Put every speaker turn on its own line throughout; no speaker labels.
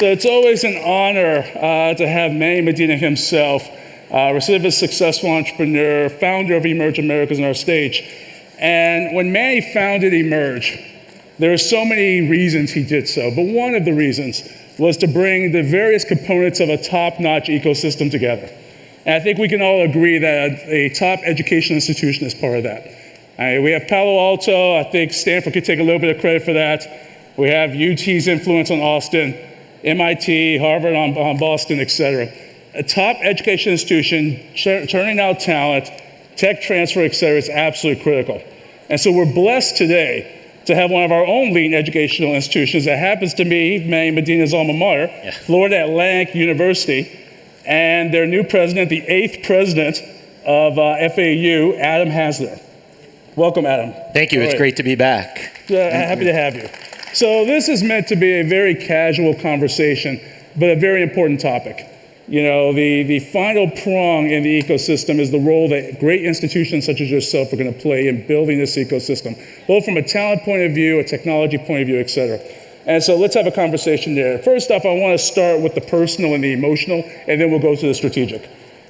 So it's always an honor to have Manny Medina himself, recidivist successful entrepreneur, founder of Emerge Americas on our stage. And when Manny founded Emerge, there are so many reasons he did so, but one of the reasons was to bring the various components of a top-notch ecosystem together. And I think we can all agree that a top education institution is part of that. We have Palo Alto. I think Stanford could take a little bit of credit for that. We have UT's influence on Austin, MIT, Harvard on Boston, et cetera. A top education institution, churning out talent, tech transfer, et cetera, is absolutely critical. And so we're blessed today to have one of our own leading educational institutions that happens to be Manny Medina's alma mater, Florida Atlantic University, and their new president, the 8th president of FAU, Adam Hasner. Welcome, Adam.
Thank you. It's great to be back.
Happy to have you. So this is meant to be a very casual conversation, but a very important topic. You know, the final prong in the ecosystem is the role that great institutions such as yourself are going to play in building this ecosystem, both from a talent point of view, a technology point of view, et cetera. And so let's have a conversation there. First off, I want to start with the personal and the emotional, and then we'll go to the strategic.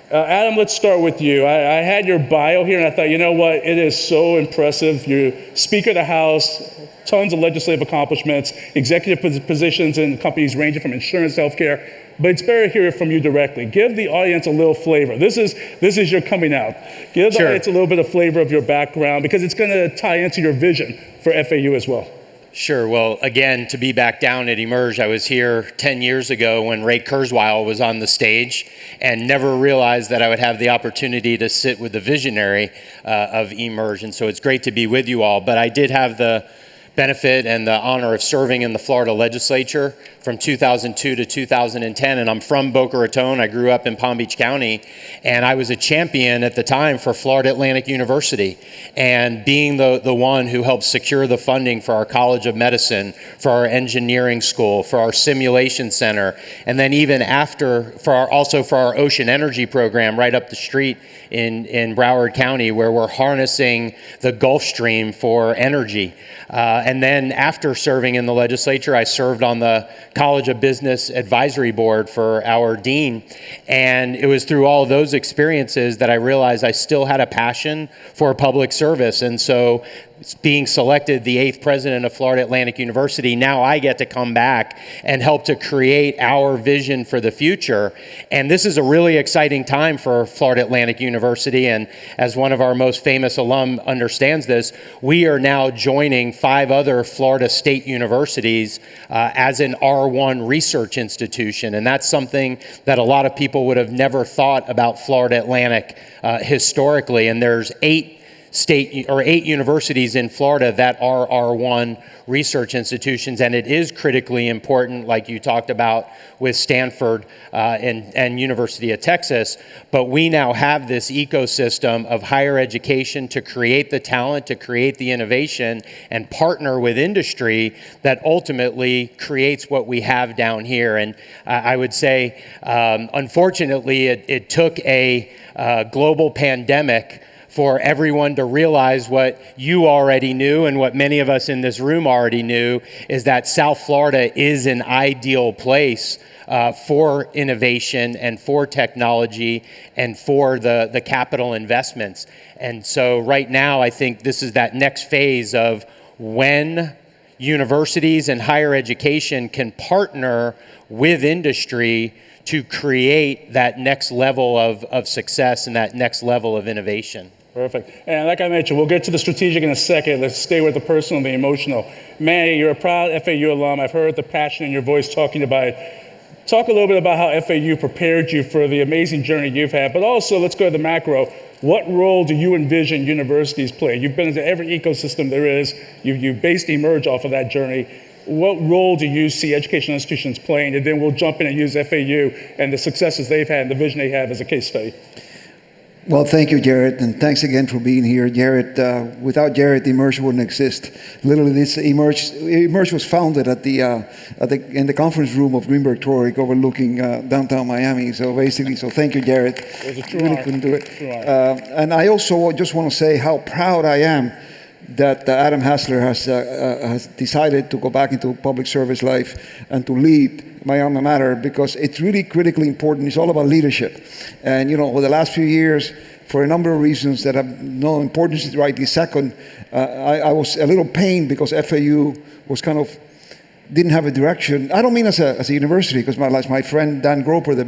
Adam, let's start with you. I had your bio here, and I thought, you know what, it is so impressive. You're Speaker of the House, tons of legislative accomplishments, executive positions in companies ranging from insurance, healthcare, but it's better to hear it from you directly. Give the audience a little flavor. This is your coming out. Give the audience a little bit of flavor of your background, because it's going to tie into your vision for FAU as well.
Sure. Well, again, to be back down at Emerge, I was here 10 years ago when Ray Kurzweil was on the stage, and never realized that I would have the opportunity to sit with the visionary of Emerge. And so it's great to be with you all. But I did have the benefit and the honor of serving in the Florida legislature from 2002 to 2010, and I'm from Boca Raton. I grew up in Palm Beach County, and I was a champion at the time for Florida Atlantic University, and being the one who helped secure the funding for our College of Medicine, for our engineering school, for our simulation center, and then even after also for our ocean energy program right up the street in Broward County, where we're harnessing the Gulf Stream for energy. And then after serving in the legislature, I served on the College of Business Advisory Board for our dean. And it was through all of those experiences that I realized I still had a passion for public service. And so being selected the 8th president of Florida Atlantic University, now I get to come back and help to create our vision for the future. And this is a really exciting time for Florida Atlantic University. And as one of our most famous alum understands this, we are now joining 5 other Florida state universities as an R1 research institution. And that's something that a lot of people would have never thought about Florida Atlantic historically. And there's 8 universities in Florida that are R1 research institutions, and it is critically important, like you talked about with Stanford and University of Texas. But we now have this ecosystem of higher education to create the talent, to create the innovation, and partner with industry that ultimately creates what we have down here. And I would say, unfortunately, it took a global pandemic for everyone to realize what you already knew, and what many of us in this room already knew, is that South Florida is an ideal place for innovation and for technology and for the capital investments. And so right now, I think this is that next phase of when universities and higher education can partner with industry to create that next level of success and that next level of innovation.
Perfect. And like I mentioned, we'll get to the strategic in a second. Let's stay with the personal and the emotional. Manny, you're a proud FAU alum. I've heard the passion in your voice talking about it. Talk a little bit about how FAU prepared you for the amazing journey you've had, but also let's go to the macro. What role do you envision universities play? You've been into every ecosystem there is. You've based Emerge off of that journey. What role do you see educational institutions playing? And then we'll jump in and use FAU and the successes they've had and the vision they have as a case study.
Well, thank you, Jaret, and thanks again for being here. Jaret, without Jaret, Emerge wouldn't exist. Literally, this Emerge was founded in the conference room of Greenberg Traurig overlooking downtown Miami. So basically, thank you, Jaret.
It was a true
really
honor.
couldn't do it. And I also just want to say how proud I am that Adam Hasner has decided to go back into public service life and to lead my alma mater, because it's really critically important. It's all about leadership. And, over the last few years, for a number of reasons that have no importance right this second, I was a little pained because FAU was didn't have a direction. I don't mean as a university, because my friend Dan Groper, the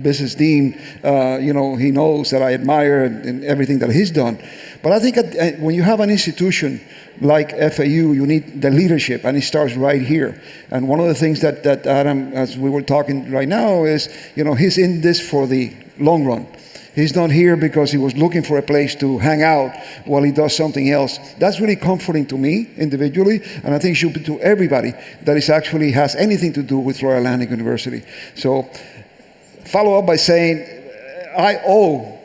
business dean, he knows that I admire and everything that he's done. But I think when you have an institution like FAU, you need the leadership, and it starts right here. And one of the things that Adam, as we were talking right now, is, he's in this for the long run. He's not here because he was looking for a place to hang out while he does something else. That's really comforting to me individually, and I think it should be to everybody that actually has anything to do with Florida Atlantic University. So, follow up by saying, I owe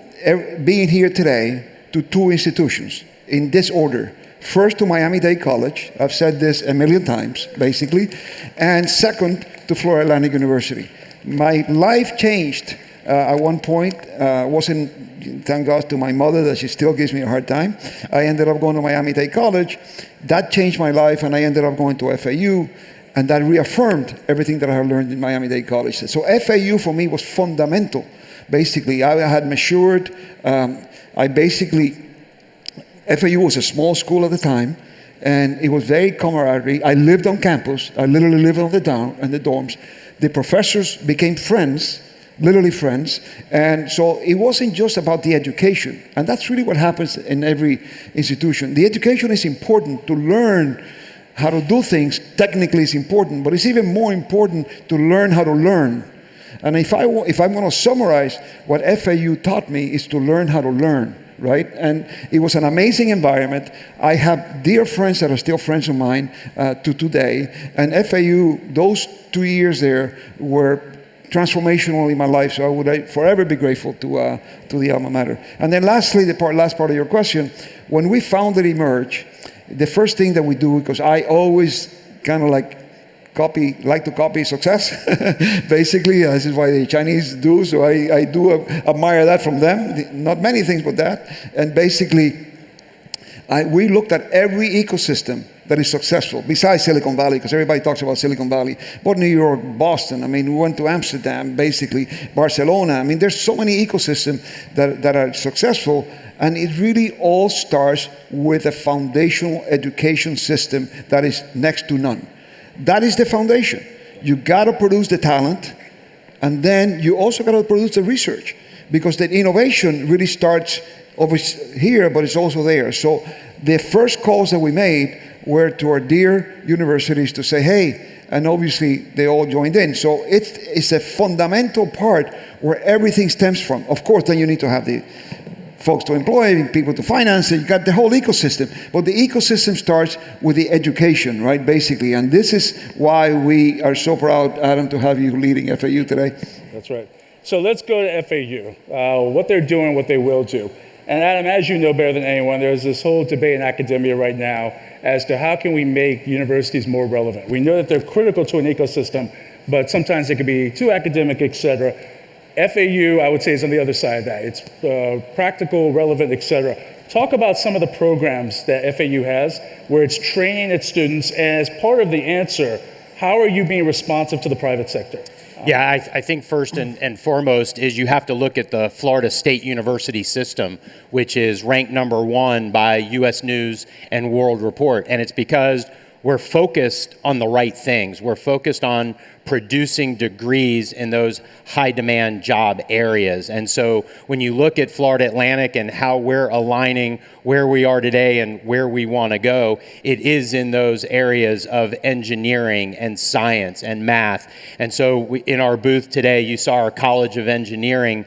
being here today to two institutions in this order. First, to Miami-Dade College. I've said this a million times, basically. And second, to Florida Atlantic University. My life changed at one point. Wasn't, thank God to my mother that she still gives me a hard time. I ended up going to Miami-Dade College. That changed my life, and I ended up going to FAU. And that reaffirmed everything that I had learned in Miami-Dade College. So FAU for me was fundamental. Basically, I had matured. FAU was a small school at the time, and it was very camaraderie. I lived on campus. I literally lived on the dorms. The professors became friends, literally friends. And so it wasn't just about the education. And that's really what happens in every institution. The education is important to learn how to do things. Technically it's important, but it's even more important to learn how to learn. And if I'm going to summarize what FAU taught me, is to learn how to learn, right? And it was an amazing environment. I have dear friends that are still friends of mine to today. And FAU, those 2 years there were transformational in my life. So I would forever be grateful to the alma mater. And then lastly, last part of your question, when we founded Emerge, the first thing that we do, because I always kind of like to copy success, basically. This is why the Chinese do, so I do admire that from them. Not many things, but that. And basically, we looked at every ecosystem that is successful, besides Silicon Valley, because everybody talks about Silicon Valley, but New York, Boston, we went to Amsterdam, basically, Barcelona. There's so many ecosystems that are successful, and it really all starts with a foundational education system that is next to none. That is the foundation. You got to produce the talent, and then you also got to produce the research, because the innovation really starts over here, but it's also there. So the first calls that we made were to our dear universities to say, hey, and obviously they all joined in. So it's a fundamental part where everything stems from. Of course, then you need to have the folks to employ, people to finance it. You got the whole ecosystem. But the ecosystem starts with the education, right, basically. And this is why we are so proud, Adam, to have you leading FAU today.
That's right. So let's go to FAU, what they're doing, what they will do. And Adam, as you know better than anyone, there's this whole debate in academia right now as to how can we make universities more relevant. We know that they're critical to an ecosystem, but sometimes they can be too academic, et cetera. FAU, I would say, is on the other side of that. It's practical, relevant, et cetera. Talk about some of the programs that FAU has where it's training its students, and as part of the answer, how are you being responsive to the private sector?
Yeah, I think first and foremost is you have to look at the Florida State University system, which is ranked #1 by U.S. News and World Report. And it's because we're focused on the right things. We're focused on producing degrees in those high demand job areas. And so when you look at Florida Atlantic and how we're aligning where we are today and where we want to go, it is in those areas of engineering and science and math. And so in our booth today, you saw our College of Engineering,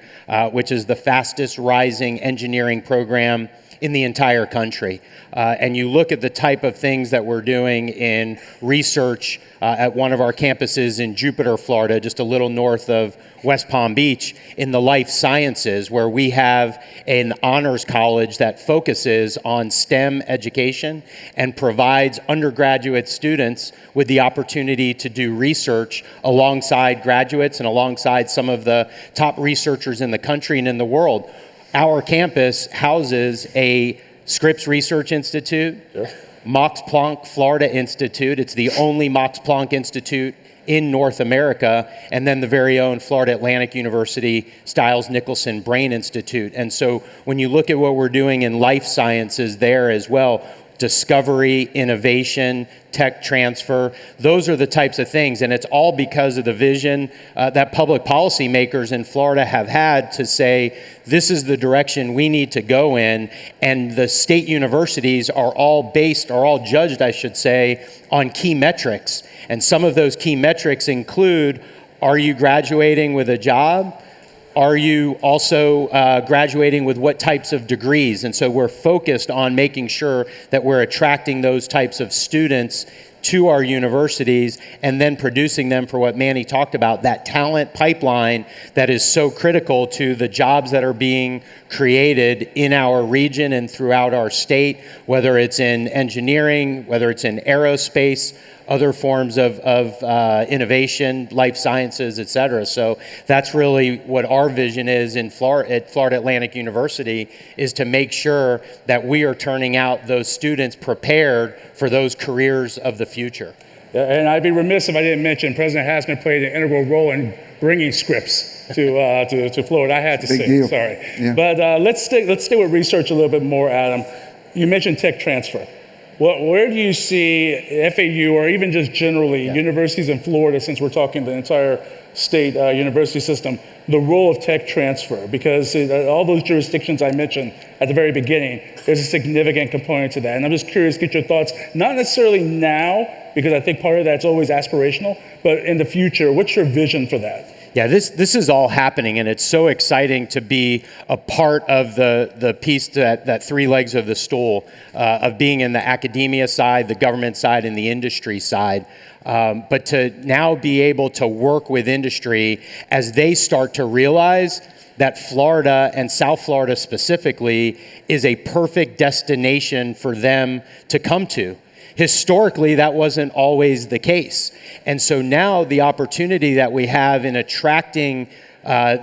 which is the fastest rising engineering program in the entire country. And you look at the type of things that we're doing in research at one of our campuses in Jupiter, Florida, just a little north of West Palm Beach, in the life sciences, where we have an honors college that focuses on STEM education and provides undergraduate students with the opportunity to do research alongside graduates and alongside some of the top researchers in the country and in the world. Our campus houses a Scripps Research Institute, Max Planck Florida Institute. It's the only Max Planck Institute in North America, and then the very own Florida Atlantic University Stiles Nicholson Brain Institute. And so when you look at what we're doing in life sciences there as well, discovery, innovation, tech transfer, those are the types of things. And it's all because of the vision that public policy makers in Florida have had to say, this is the direction we need to go in. And the state universities are all judged, I should say, on key metrics. And some of those key metrics include, are you graduating with a job? Are you also graduating with what types of degrees? And so we're focused on making sure that we're attracting those types of students to our universities and then producing them for what Manny talked about, that talent pipeline that is so critical to the jobs that are being created in our region and throughout our state, whether it's in engineering, whether it's in aerospace, other forms of innovation, life sciences, et cetera. So that's really what our vision is at Florida Atlantic University, is to make sure that we are turning out those students prepared for those careers of the future.
And I'd be remiss if I didn't mention President Hasner played an integral role in bringing scripts to Florida. I had to say,
deal.
sorry.
Yeah.
But let's stay with research a little bit more, Adam. You mentioned tech transfer. Where do you see FAU, or even just generally universities in Florida, since we're talking the entire state university system, the role of tech transfer? Because all those jurisdictions I mentioned at the very beginning, there's a significant component to that. And I'm just curious to get your thoughts, not necessarily now, because I think part of that's always aspirational, but in the future, what's your vision for that?
Yeah, this is all happening, and it's so exciting to be a part of the piece, that three legs of the stool, of being in the academia side, the government side, and the industry side. But to now be able to work with industry as they start to realize that Florida, and South Florida specifically, is a perfect destination for them to come to. Historically, that wasn't always the case. And so now the opportunity that we have in attracting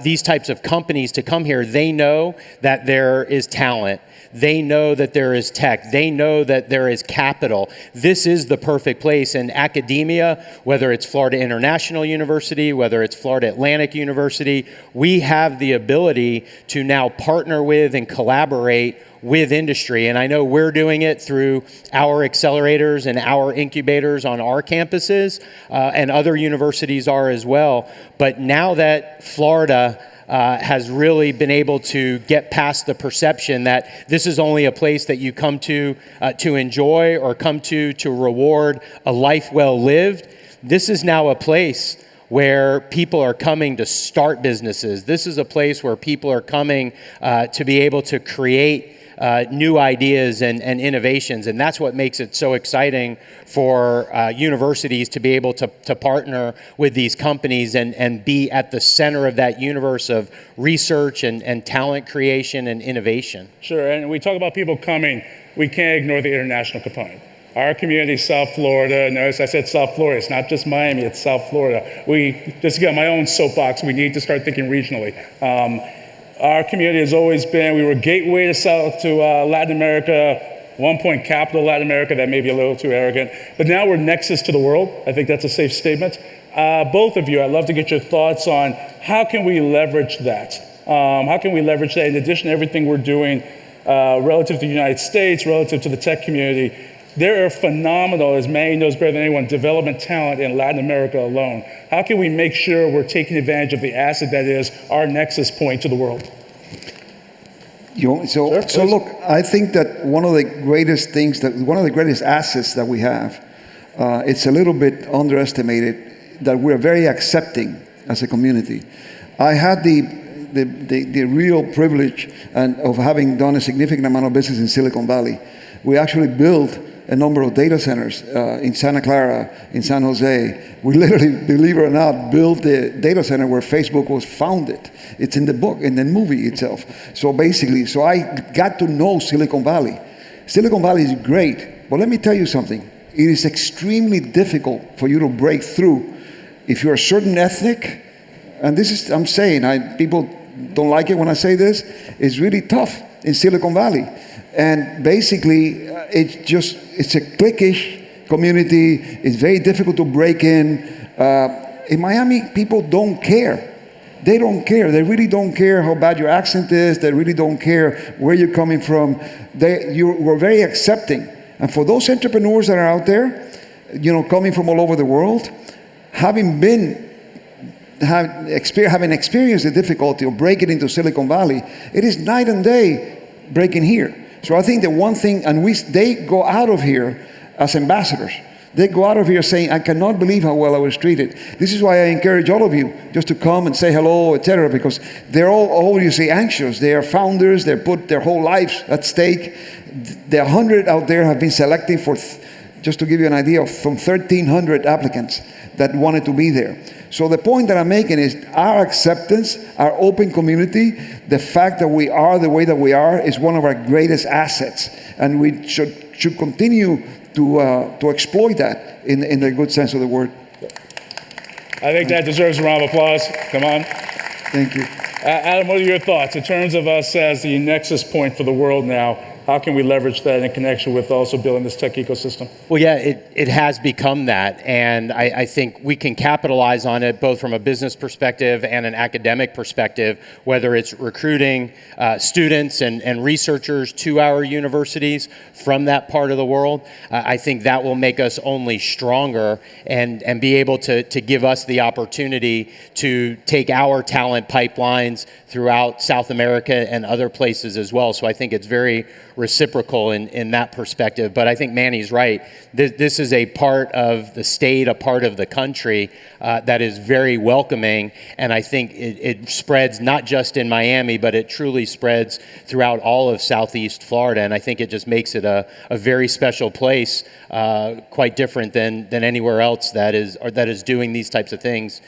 these types of companies to come here, they know that there is talent. They know that there is tech. They know that there is capital. This is the perfect place. And academia, whether it's Florida International University, whether it's Florida Atlantic University, we have the ability to now partner with and collaborate with industry. And I know we're doing it through our accelerators and our incubators on our campuses, and other universities are as well. But now that Florida has really been able to get past the perception that this is only a place that you come to enjoy, or come to reward a life well lived, this is now a place where people are coming to start businesses. This is a place where people are coming to be able to create new ideas and innovations. And that's what makes it so exciting for universities to be able to partner with these companies and be at the center of that universe of research and talent creation and innovation.
Sure, and we talk about people coming, we can't ignore the international component. Our community, South Florida, notice I said South Florida, it's not just Miami, it's South Florida. Just to get on my own soapbox, we need to start thinking regionally. Our community has always been, we were gateway to Latin America, one point capital Latin America, that may be a little too arrogant, but now we're nexus to the world. I think that's a safe statement. Both of you, I'd love to get your thoughts on how can we leverage that? How can we leverage that in addition to everything we're doing relative to the United States, relative to the tech community? There are phenomenal, as Manny knows better than anyone, development talent in Latin America alone. How can we make sure we're taking advantage of the asset that is our nexus point to the world?
So look, I think that one of the greatest assets that we have, it's a little bit underestimated, that we're very accepting as a community. I had the real privilege of having done a significant amount of business in Silicon Valley. We actually built a number of data centers in Santa Clara, in San Jose. We literally, believe it or not, built the data center where Facebook was founded. It's in the book, in the movie itself. So basically, I got to know Silicon Valley. Silicon Valley is great, but let me tell you something. It is extremely difficult for you to break through if you're a certain ethnic, and this is, I'm saying, people don't like it when I say this, it's really tough in Silicon Valley. And basically, it's a cliquish community. It's very difficult to break in. In Miami, people don't care. They don't care. They really don't care how bad your accent is. They really don't care where you're coming from. We're very accepting. And for those entrepreneurs that are out there, coming from all over the world, having experienced the difficulty of breaking into Silicon Valley, it is night and day breaking here. So I think the one thing, and they go out of here as ambassadors. They go out of here saying, I cannot believe how well I was treated. This is why I encourage all of you just to come and say hello, etc., because they're all obviously anxious. They are founders. They put their whole lives at stake. The 100 out there have been selecting for, just to give you an idea, from 1,300 applicants that wanted to be there. So the point that I'm making is our acceptance, our open community, the fact that we are the way that we are is one of our greatest assets. And we should continue to exploit that in the good sense of the word.
I think that deserves a round of applause. Come on.
Thank you.
Adam, what are your thoughts in terms of us as the nexus point for the world now? How can we leverage that in connection with also building this tech ecosystem?
Well, yeah, it has become that. And I think we can capitalize on it both from a business perspective and an academic perspective, whether it's recruiting students and researchers to our universities from that part of the world. I think that will make us only stronger and be able to give us the opportunity to take our talent pipelines throughout South America and other places as well. So I think it's very reciprocal in that perspective. But I think Manny's right. This is a part of the state, a part of the country that is very welcoming. And I think it spreads not just in Miami, but it truly spreads throughout all of Southeast Florida. And I think it just makes it a very special place, quite different than anywhere else that is doing these types of things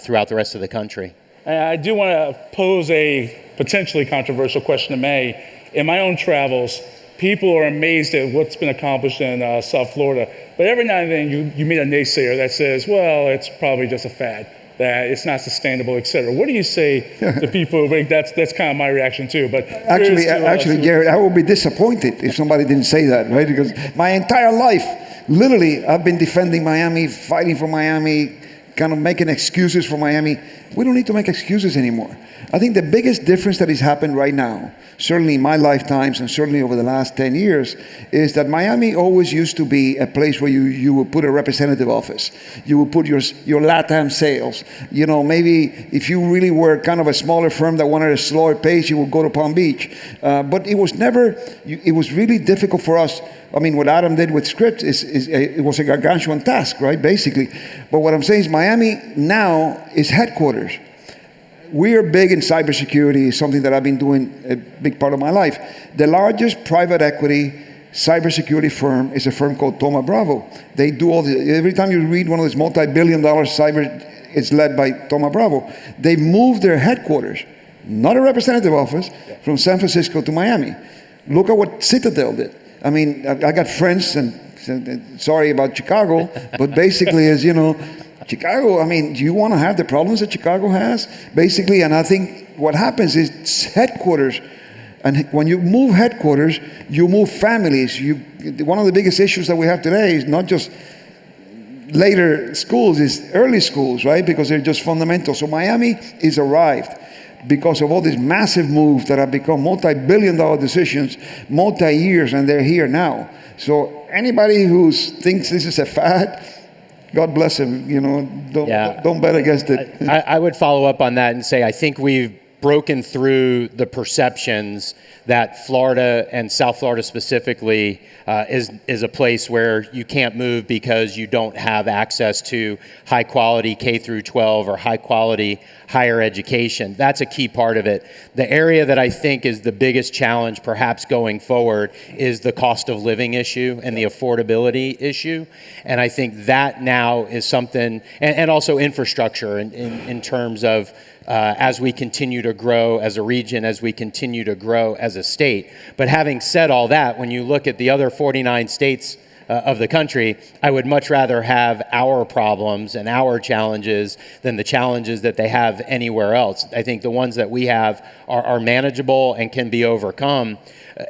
throughout the rest of the country.
I do want to pose a potentially controversial question to May. In my own travels, people are amazed at what's been accomplished in South Florida. But every now and then you meet a naysayer that says, well, it's probably just a fad, that it's not sustainable, et cetera. What do you say to people? That's kind of my reaction too. But
actually, Jaret, I would be disappointed if somebody didn't say that, right? Because my entire life, literally, I've been defending Miami, fighting for Miami, kind of making excuses for Miami. We don't need to make excuses anymore. I think the biggest difference that has happened right now, certainly in my lifetimes and certainly over the last 10 years, is that Miami always used to be a place where you would put a representative office. You would put your LATAM sales. Maybe if you really were kind of a smaller firm that wanted a slower pace, you would go to Palm Beach. But it was really difficult for us. I mean, what Adam did with Scripps it was a gargantuan task, right, basically. But what I'm saying is Miami now is headquarters. We are big in cybersecurity, something that I've been doing a big part of my life. The largest private equity cybersecurity firm is a firm called Thoma Bravo. They do every time you read one of those multi-billion-dollar cyber, it's led by Thoma Bravo. They moved their headquarters, not a representative office, from San Francisco to Miami. Look at what Citadel did. I mean, I got friends, and sorry about Chicago, but basically, as you know, Chicago, I mean, do you want to have the problems that Chicago has? Basically, and I think what happens is headquarters, and when you move headquarters, you move families. One of the biggest issues that we have today is not just later schools, it's early schools, right? Because they're just fundamental. So Miami is arrived because of all these massive moves that have become multi-billion-dollar decisions, multi-years, and they're here now. So anybody who thinks this is a fad, God bless him, don't bet against it.
I would follow up on that and say I think we've broken through the perceptions that Florida and South Florida specifically is a place where you can't move because you don't have access to high quality K through 12 or high quality higher education. That's a key part of it. The area that I think is the biggest challenge perhaps going forward is the cost of living issue and the affordability issue. And I think that now is something, and also infrastructure in terms of as we continue to grow as a region, as we continue to grow as a state. But having said all that, when you look at the other 49 states of the country, I would much rather have our problems and our challenges than the challenges that they have anywhere else. I think the ones that we have are manageable and can be overcome.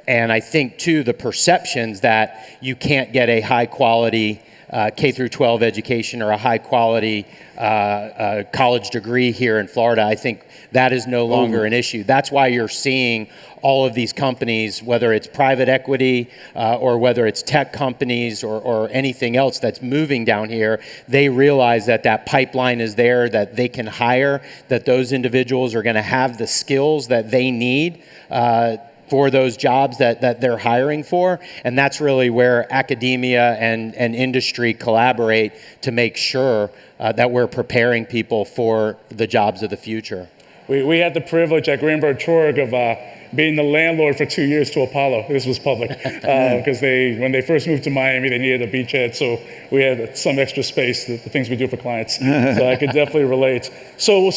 And I think, too, the perceptions that you can't get a high quality K through 12 education or a high quality college degree here in Florida. I think that is no longer an issue. That's why you're seeing all of these companies, whether it's private equity or whether it's tech companies or anything else that's moving down here, they realize that that pipeline is there, that they can hire, that those individuals are going to have the skills that they need for those jobs that they're hiring for. And that's really where academia and industry collaborate to make sure that we're preparing people for the jobs of the future.
We had the privilege at Greenberg Traurig of being the landlord for 2 years to Apollo. This was public because when they first moved to Miami, they needed a beachhead, so we had some extra space, the things we do for clients. So I could definitely relate. So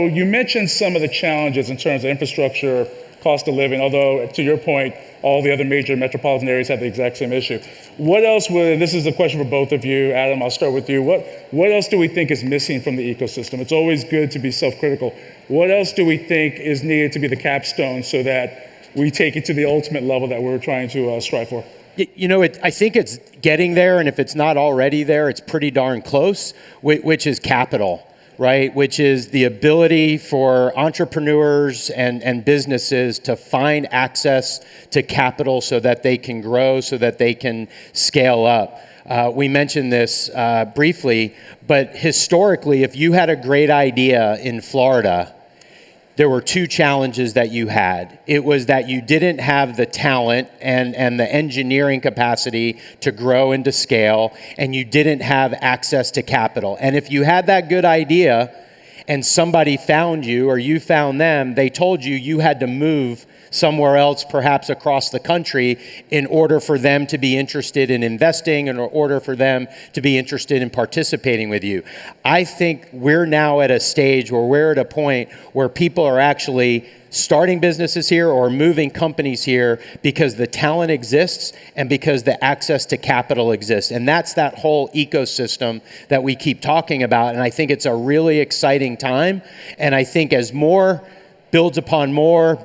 you mentioned some of the challenges in terms of infrastructure, cost of living, although to your point, all the other major metropolitan areas have the exact same issue. What else this is a question for both of you. Adam, I'll start with you. What else do we think is missing from the ecosystem? It's always good to be self-critical. What else do we think is needed to be the capstone so that we take it to the ultimate level that we're trying to strive for?
You know, I think it's getting there, and if it's not already there, it's pretty darn close, which is capital. Right, which is the ability for entrepreneurs and businesses to find access to capital so that they can grow, so that they can scale up. We mentioned this briefly, but historically, if you had a great idea in Florida, there were two challenges that you had. It was that you didn't have the talent and the engineering capacity to grow and to scale, and you didn't have access to capital. And if you had that good idea and somebody found you or you found them, they told you you had to move somewhere else, perhaps across the country, in order for them to be interested in investing, in order for them to be interested in participating with you. I think we're now at a stage where we're at a point where people are actually starting businesses here or moving companies here because the talent exists and because the access to capital exists. And that's that whole ecosystem that we keep talking about. And I think it's a really exciting time. And I think as more builds upon more,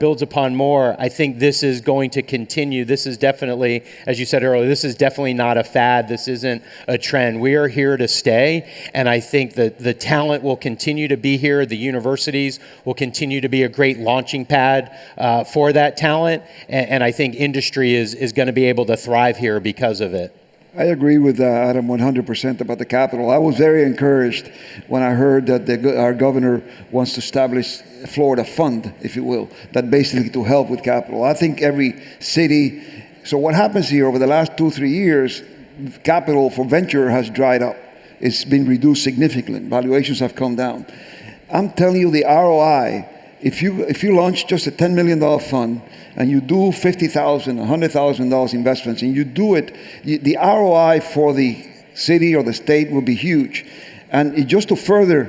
I think this is going to continue. This is definitely, as you said earlier, this is definitely not a fad. This isn't a trend. We are here to stay, and I think that the talent will continue to be here. The universities will continue to be a great launching pad for that talent, and I think industry is going to be able to thrive here because of it.
I agree with Adam 100% about the capital. I was very encouraged when I heard that our governor wants to establish a Florida fund, if you will, that basically to help with capital. I think every city, so what happens here over the last 2-3 years, capital for venture has dried up. It's been reduced significantly. Valuations have come down. I'm telling you the ROI, if you launch just a $10 million fund and you do $50,000, $100,000 investments and you do it, the ROI for the city or the state will be huge. And just to further,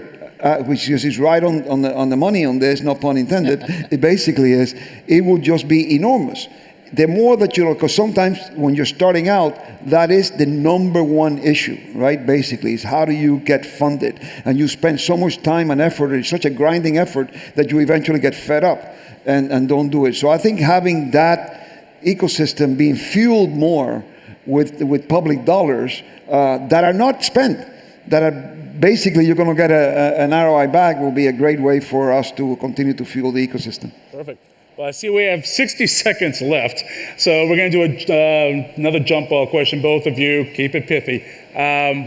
which is right on the money on this, no pun intended, it basically is, it will just be enormous. The more that because sometimes when you're starting out, that is the number one issue, right? Basically, is how do you get funded? And you spend so much time and effort, it's such a grinding effort that you eventually get fed up and don't do it. So I think having that ecosystem being fueled more with public dollars that are not spent, that are basically you're going to get an ROI back, will be a great way for us to continue to fuel the ecosystem.
Perfect. Well, I see we have 60 seconds left, so we're going to do another jump ball question. Both of you, keep it pithy.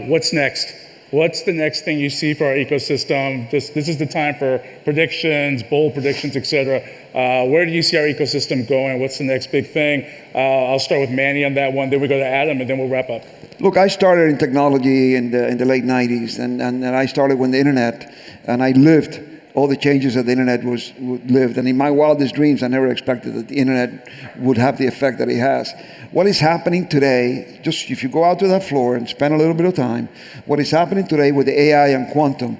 What's next? What's the next thing you see for our ecosystem? This is the time for predictions, bold predictions, etc. Where do you see our ecosystem going? What's the next big thing? I'll start with Manny on that one, then we go to Adam, and then we'll wrap up.
Look, I started in technology in the late 90s, and I started with the internet, and I lived all the changes that the internet lived. And in my wildest dreams, I never expected that the internet would have the effect that it has. What is happening today, just if you go out to that floor and spend a little bit of time, what is happening today with the AI and quantum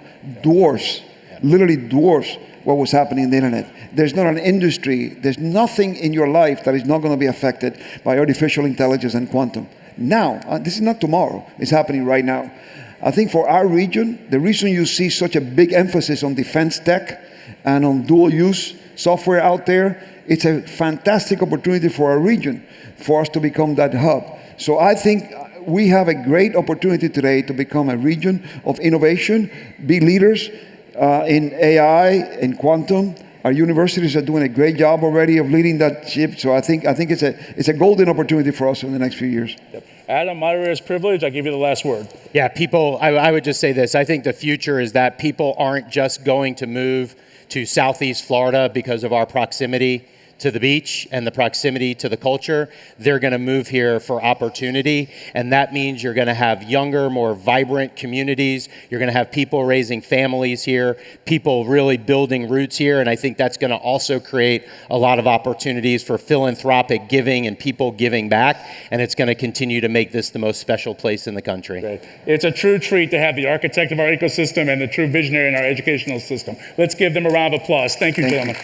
literally dwarfs what was happening in the internet. There's not an industry, there's nothing in your life that is not going to be affected by artificial intelligence and quantum. Now, this is not tomorrow, it's happening right now. I think for our region, the reason you see such a big emphasis on defense tech and on dual use software out there, it's a fantastic opportunity for our region, for us to become that hub. So I think we have a great opportunity today to become a region of innovation, be leaders in AI and quantum. Our universities are doing a great job already of leading that ship. So I think it's a golden opportunity for us in the next few years.
Yep. Adam, moderator is privileged. I give you the last word.
Yeah, people, I would just say this. I think the future is that people aren't just going to move to Southeast Florida because of our proximity to the beach and the proximity to the culture. They're going to move here for opportunity, and that means you're going to have younger, more vibrant communities. You're going to have people raising families here, people really building roots here, and I think that's going to also create a lot of opportunities for philanthropic giving and people giving back, and it's going to continue to make this the most special place in the country.
Great. It's a true treat to have the architect of our ecosystem and the true visionary in our educational system. Let's give them a round of applause. Thank you, gentlemen.